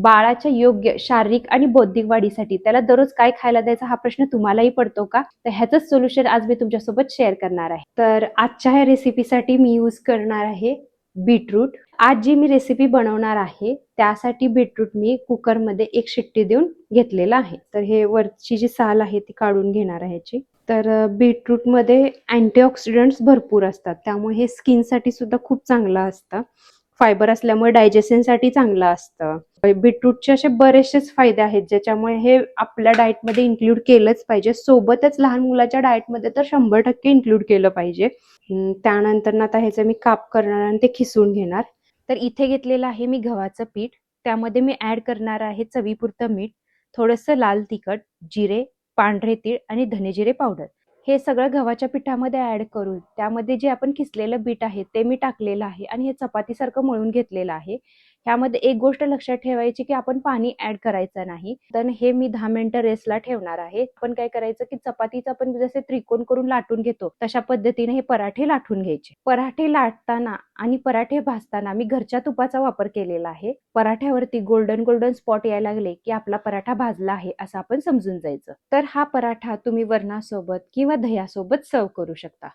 बाळाच्या योग्य शारीरिक आणि बौद्धिक वाढीसाठी त्याला दररोज काय खायला द्यायचा हा प्रश्न तुम्हालाही पडतो का? तर ह्याचंच सोल्युशन आज मी तुमच्यासोबत शेअर करणार आहे. तर आजच्या ह्या रेसिपीसाठी मी यूज करणार आहे बीटरूट. आज जी मी रेसिपी बनवणार आहे त्यासाठी बीटरूट मी कुकरमध्ये एक शिट्टी देऊन घेतलेला आहे. तर हे वरची जी साल आहे ती काढून घेणार आहे याची. तर बीटरूटमध्ये अँटीऑक्सिडंट्स भरपूर असतात, त्यामुळे हे स्किनसाठी सुद्धा खूप चांगलं असतं. फायबर असल्यामुळे डायजेशनसाठी चांगलं असतं. बीटरूटचे असे बरेचसेच फायदे आहेत ज्याच्यामुळे हे आपल्या डाएटमध्ये इन्क्लूड केलंच पाहिजे. सोबतच लहान मुलाच्या डाएटमध्ये तर 100% इन्क्लूड केलं पाहिजे. त्यानंतर आता ह्याचं मी काप करणार आणि ते खिसून घेणार. तर इथे घेतलेलं आहे मी गव्हाचं पीठ. त्यामध्ये मी ऍड करणार आहे चवीपुरतं मीठ, थोडंसं लाल तिखट, जिरे, पांढरे तीळ आणि धनेजिरे पावडर. हे सगळं गव्हाच्या पिठामध्ये ऍड करून त्यामध्ये जे आपण किसलेलं बीट आहे ते मी टाकलेलं आहे आणि हे चपातीसारखं मळून घेतलेलं आहे. ह्यामध्ये एक गोष्ट लक्षात ठेवायची की आपण पाणी ऍड करायचं नाही. तर हे मी 10 मिनिटं रेस्टला ठेवणार आहे. आपण काय करायचं की चपातीचं आपण जसे त्रिकोण करून लाटून घेतो तशा पद्धतीने हे पराठे लाटून घ्यायचे. पराठे लाटताना आणि पराठे भाजताना मी घरच्या तुपाचा वापर केलेला आहे. पराठ्यावरती गोल्डन गोल्डन स्पॉट यायला लागले की आपला पराठा भाजला आहे असं आपण समजून जायचं. तर हा पराठा तुम्ही वरणासोबत किंवा दह्यासोबत सर्व करू शकता.